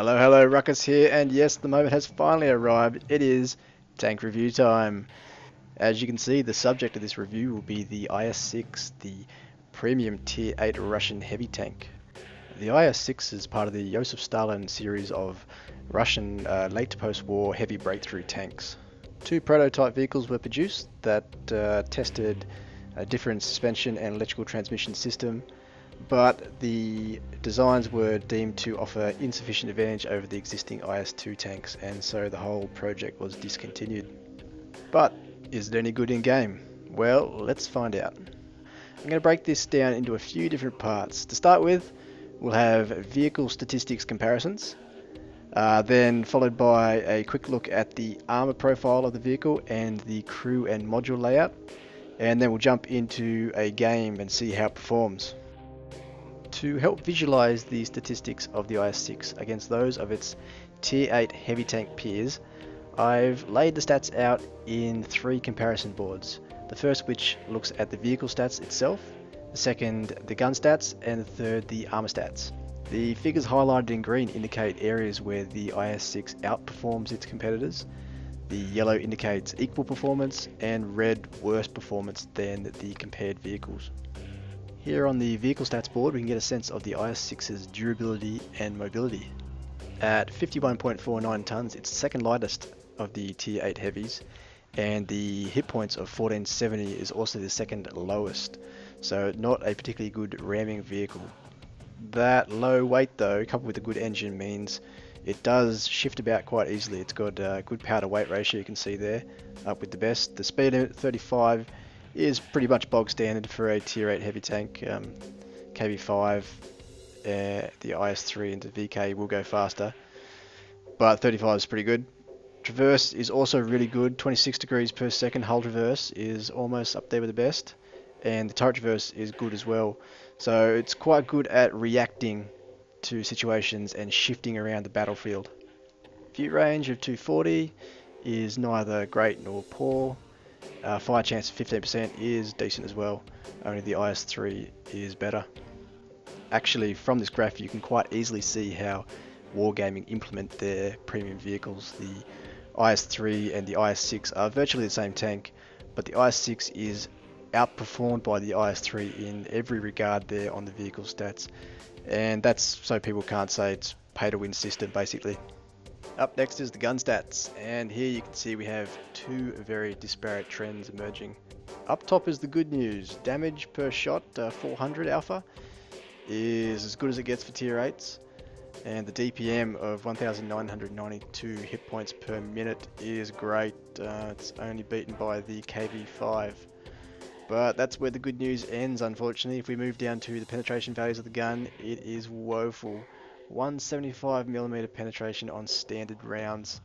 Hello, hello, Ruckus here, and yes, the moment has finally arrived. It is tank review time. As you can see, the subject of this review will be the IS6, the premium Tier 8 Russian heavy tank. The IS6 is part of the Joseph Stalin series of Russian late post-war heavy breakthrough tanks. Two prototype vehicles were produced that tested a different suspension and electrical transmission system, but the designs were deemed to offer insufficient advantage over the existing IS2 tanks, and so the whole project was discontinued. But is it any good in game? Well, let's find out. I'm going to break this down into a few different parts. To start with, we'll have vehicle statistics comparisons, then followed by a quick look at the armor profile of the vehicle and the crew and module layout, and then we'll jump into a game and see how it performs. To help visualize the statistics of the IS6 against those of its Tier 8 heavy tank peers, I've laid the stats out in three comparison boards. The first which looks at the vehicle stats itself, the second the gun stats, and the third the armor stats. The figures highlighted in green indicate areas where the IS6 outperforms its competitors. The yellow indicates equal performance, and red worse performance than the compared vehicles. Here on the vehicle stats board, we can get a sense of the IS6's durability and mobility. At 51.49 tons, it's second lightest of the Tier 8 heavies, and the hit points of 1470 is also the second lowest, so not a particularly good ramming vehicle. That low weight though, coupled with a good engine, means it does shift about quite easily. It's got a good power to weight ratio, you can see there, up with the best. The speed limit 35 is pretty much bog standard for a Tier 8 heavy tank. KB5, the IS3 and the VK will go faster, but 35 is pretty good. Traverse is also really good, 26 degrees per second. Hull traverse is almost up there with the best, and the turret traverse is good as well. So it's quite good at reacting to situations and shifting around the battlefield. View range of 240 is neither great nor poor. Fire chance of 15% is decent as well, only the IS3 is better. Actually, from this graph you can quite easily see how Wargaming implement their premium vehicles. The IS3 and the IS6 are virtually the same tank, but the IS6 is outperformed by the IS3 in every regard there on the vehicle stats, and that's so people can't say it's pay to win system basically. Up next is the gun stats, and here you can see we have two very disparate trends emerging. Up top is the good news. Damage per shot, 400 alpha, is as good as it gets for Tier 8s, and the DPM of 1992 hit points per minute is great. It's only beaten by the KV5. But that's where the good news ends, unfortunately. If we move down to the penetration values of the gun, it is woeful. 175mm penetration on standard rounds.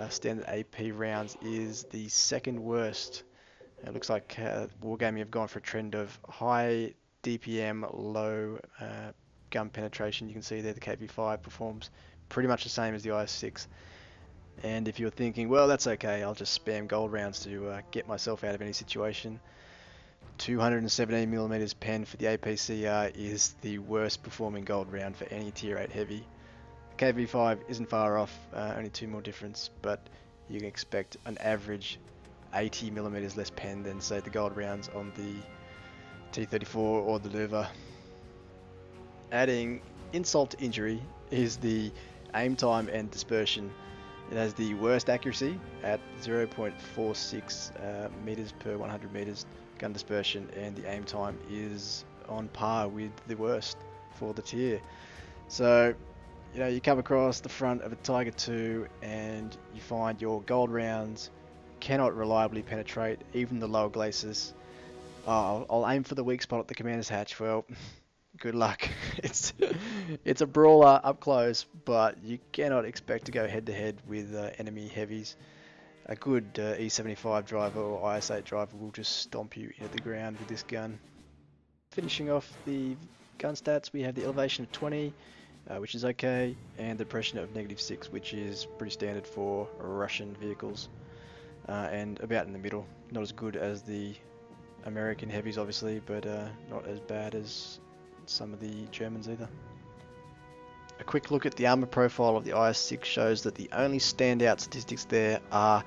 Standard AP rounds is the second worst. It looks like Wargaming have gone for a trend of high DPM, low gun penetration. You can see there the KV5 performs pretty much the same as the IS6. And if you're thinking, well, that's okay, I'll just spam gold rounds to get myself out of any situation, 217mm pen for the APCR is the worst performing gold round for any Tier 8 heavy. KV5 isn't far off, only 2 more difference, but you can expect an average 80mm less pen than say the gold rounds on the T-34 or the Luva. Adding insult to injury is the aim time and dispersion. It has the worst accuracy at 0.46 meters per 100 meters gun dispersion, and the aim time is on par with the worst for the tier. So, you know, you come across the front of a Tiger II and you find your gold rounds cannot reliably penetrate even the lower glacis. I'll aim for the weak spot at the commander's hatch. Well, good luck. It's a brawler up close, but you cannot expect to go head to head with enemy heavies. A good E75 driver or IS8 driver will just stomp you into the ground with this gun. Finishing off the gun stats, we have the elevation of 20, which is okay, and the depression of -6, which is pretty standard for Russian vehicles, and about in the middle. Not as good as the American heavies obviously, but not as bad as some of the Germans either. A quick look at the armor profile of the IS6 shows that the only standout statistics there are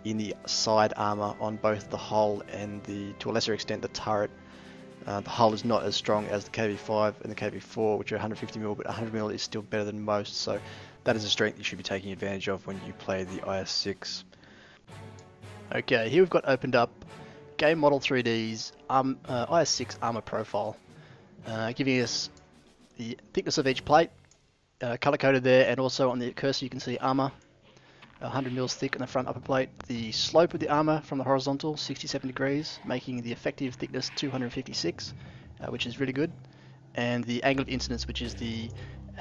in the side armor on both the hull and to a lesser extent, the turret. The hull is not as strong as the KV5 and the KV4, which are 150mm, but 100mm is still better than most, so that is a strength you should be taking advantage of when you play the IS6. Okay, here we've got opened up Game Model 3D's IS6 armor profile, giving us the thickness of each plate, color coded there, and also on the cursor you can see armor, 100mm thick on the front upper plate. The slope of the armor from the horizontal, 67 degrees, making the effective thickness 256, which is really good. And the angle of incidence, which is the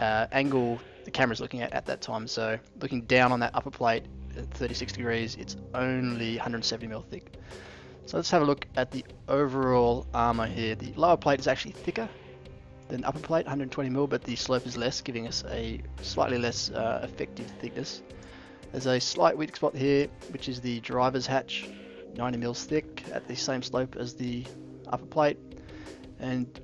angle the camera's looking at that time. So looking down on that upper plate at 36 degrees, it's only 170mm thick. So let's have a look at the overall armor here. The lower plate is actually thicker than upper plate, 120mm, but the slope is less, giving us a slightly less effective thickness. There's a slight weak spot here, which is the driver's hatch, 90mm thick at the same slope as the upper plate. And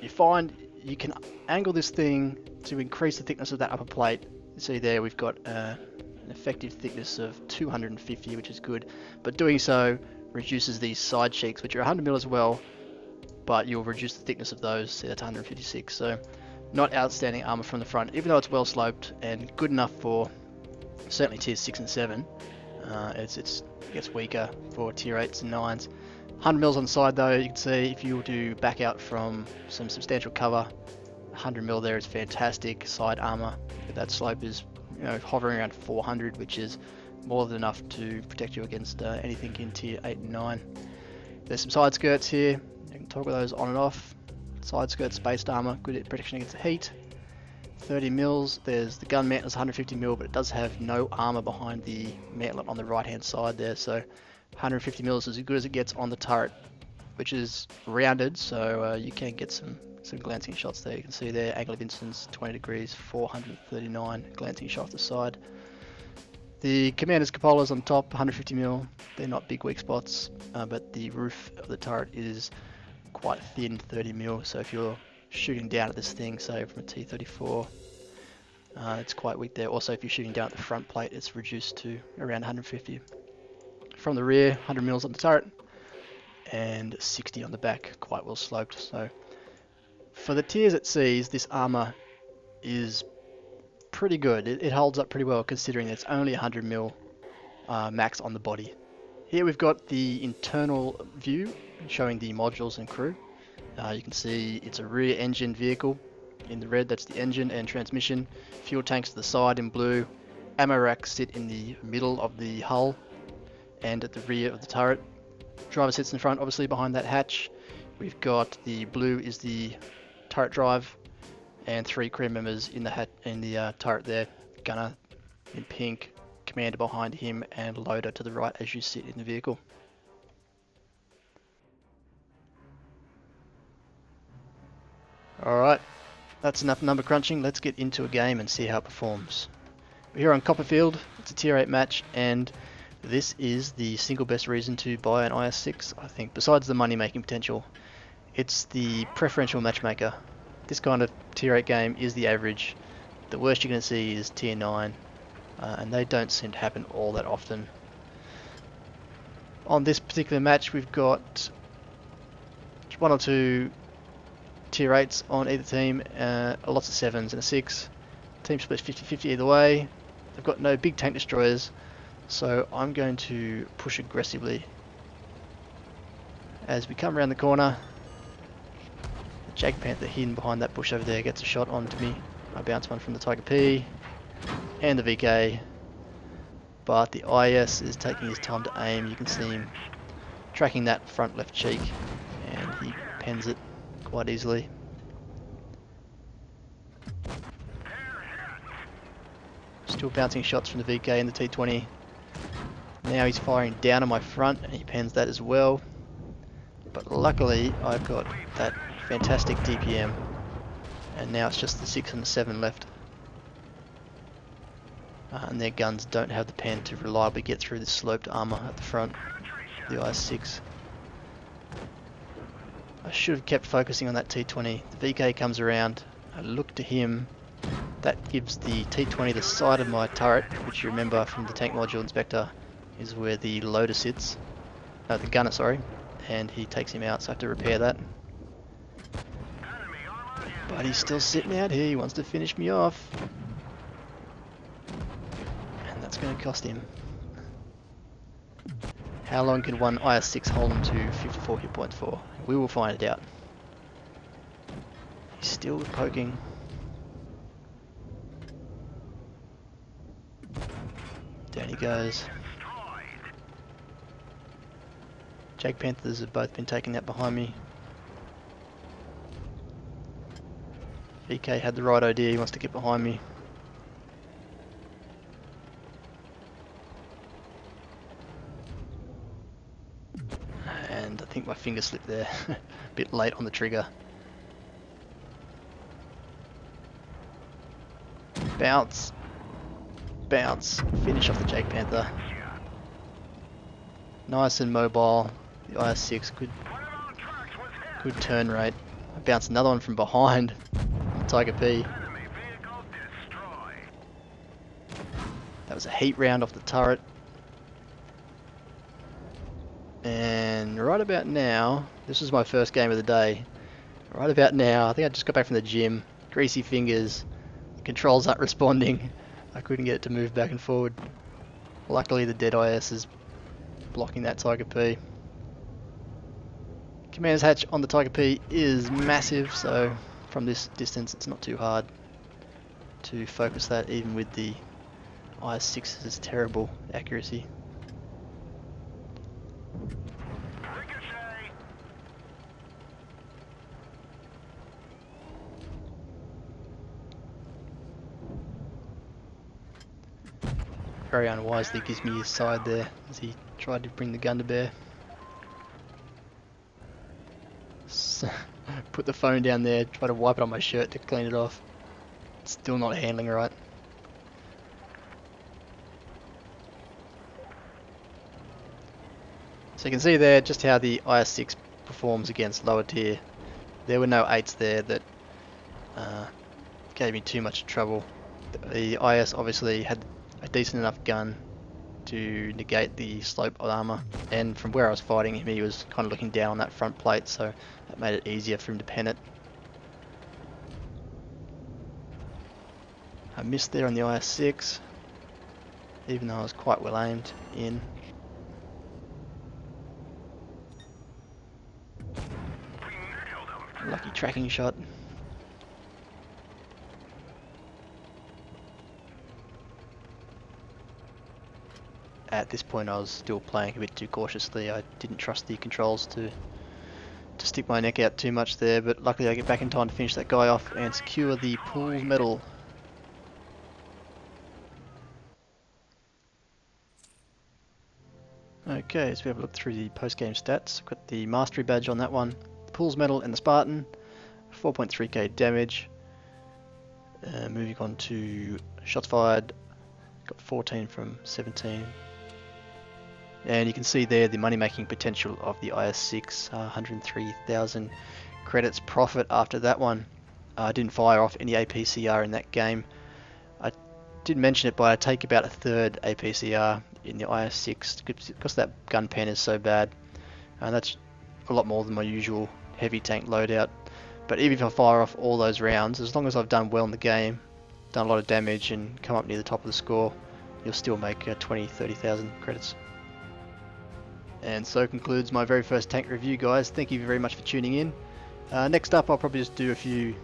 you find you can angle this thing to increase the thickness of that upper plate. You see there we've got an effective thickness of 250, which is good, but doing so reduces these side cheeks, which are 100mm as well, but you'll reduce the thickness of those. See, that's 156, so not outstanding armor from the front, even though it's well sloped and good enough for certainly tiers 6 and 7. It gets weaker for tier 8s and 9s. 100mm on the side though, you can see if you were to back out from some substantial cover, 100mm there is fantastic. Side armor, that slope is hovering around 400, which is more than enough to protect you against anything in tier 8 and 9. There's some side skirts here, you can toggle those on and off. Side skirt spaced armor, good at protection against the heat. 30mm, there's the gun mantlet is 150mm, but it does have no armor behind the mantlet on the right hand side there, so 150mm is as good as it gets on the turret, which is rounded, so you can get some glancing shots there. You can see there, angle of incidence 20 degrees, 439 glancing shot off the side. The commander's cupolas on top, 150mm, they're not big weak spots, but the roof of the turret is quite thin, 30mm, so if you're shooting down at this thing, say from a T-34, it's quite weak there. Also, if you're shooting down at the front plate, it's reduced to around 150. From the rear, 100mm on the turret, and 60 on the back, quite well sloped. So for the tiers it sees, this armor is pretty good. It holds up pretty well considering it's only 100mm max on the body. Here we've got the internal view showing the modules and crew. You can see it's a rear engine vehicle. In the red, that's the engine and transmission. Fuel tanks to the side in blue. Ammo racks sit in the middle of the hull and at the rear of the turret. Driver sits in front, obviously behind that hatch. We've got the blue is the turret drive, and 3 crew members in the turret there. Gunner in pink, commander behind him, and loader to the right as you sit in the vehicle. Alright, that's enough number crunching. Let's get into a game and see how it performs. We're here on Copperfield. It's a tier 8 match, and this is the single best reason to buy an IS6, I think, besides the money making potential. It's the preferential matchmaker. This kind of tier 8 game is the average. The worst you're going to see is tier 9, and they don't seem to happen all that often. On this particular match we've got 1 or 2 tier 8s on either team, lots of 7s and a 6. Team split 50-50 either way. They've got no big tank destroyers, so I'm going to push aggressively. As we come around the corner, the Jag Panther hidden behind that bush over there gets a shot onto me. I bounce one from the Tiger P and the VK, but the IS is taking his time to aim. You can see him tracking that front left cheek, and he pens it quite easily. Still bouncing shots from the VK and the T20. Now he's firing down on my front and he pens that as well. But luckily I've got that fantastic DPM, and now it's just the 6 and the 7 left. And their guns don't have the pen to reliably get through this sloped armor at the front, the IS6. I should have kept focusing on that T20. The VK comes around, I look to him, That gives the T20 the side of my turret, which you remember from the tank module inspector is where the loader sits. No, the gunner, sorry. And he takes him out, so I have to repair that. But he's still sitting out here, he wants to finish me off. And that's going to cost him. How long can one IS6 hold him to 54 hit points for? We will find it out. He's still poking. Down he goes. Jake Panthers have both been taking that behind me. EK had the right idea, he wants to get behind me. And I think my finger slipped there, a bit late on the trigger. Bounce. Bounce. Finish off the Jake Panther. Nice and mobile. The IS6, good turn rate. I bounced another one from behind. Tiger P. That was a heat round off the turret. And right about now, this was my first game of the day. Right about now, I think I just got back from the gym. Greasy fingers. The controls aren't responding. I couldn't get it to move back and forward. Luckily the dead IS is blocking that Tiger P. Commander's hatch on the Tiger P is massive, so from this distance it's not too hard to focus that, even with the IS6's terrible accuracy. Very unwisely gives me his side there as he tried to bring the gun to bear. Put the phone down there, try to wipe it on my shirt to clean it off. It's still not handling right. So you can see there just how the IS6 performs against lower tier. There were no 8s there that gave me too much trouble. The IS obviously had a decent enough gun to negate the slope of armour, and from where I was fighting him he was kind of looking down on that front plate, so that made it easier for him to pen it. I missed there on the IS6, even though I was quite well aimed in. Lucky tracking shot. At this point I was still playing a bit too cautiously. I didn't trust the controls to stick my neck out too much there, but luckily I get back in time to finish that guy off and secure the pool medal. Okay, so we have a look through the post-game stats. Got the mastery badge on that one, the Pools medal and the Spartan, 4.3k damage. Moving on to shots fired, got 14 from 17. And you can see there the money-making potential of the IS6, 103,000 credits profit after that one. I didn't fire off any APCR in that game. I didn't mention it, but I take about a third APCR in the IS6 because that gun pen is so bad. And that's a lot more than my usual heavy tank loadout. But even if I fire off all those rounds, as long as I've done well in the game, done a lot of damage and come up near the top of the score, you'll still make 20-30,000 credits. And so concludes my very first tank review, guys. Thank you very much for tuning in. Next up I'll probably just do a few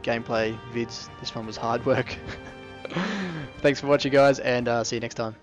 gameplay vids. This one was hard work. Thanks for watching, guys, and see you next time.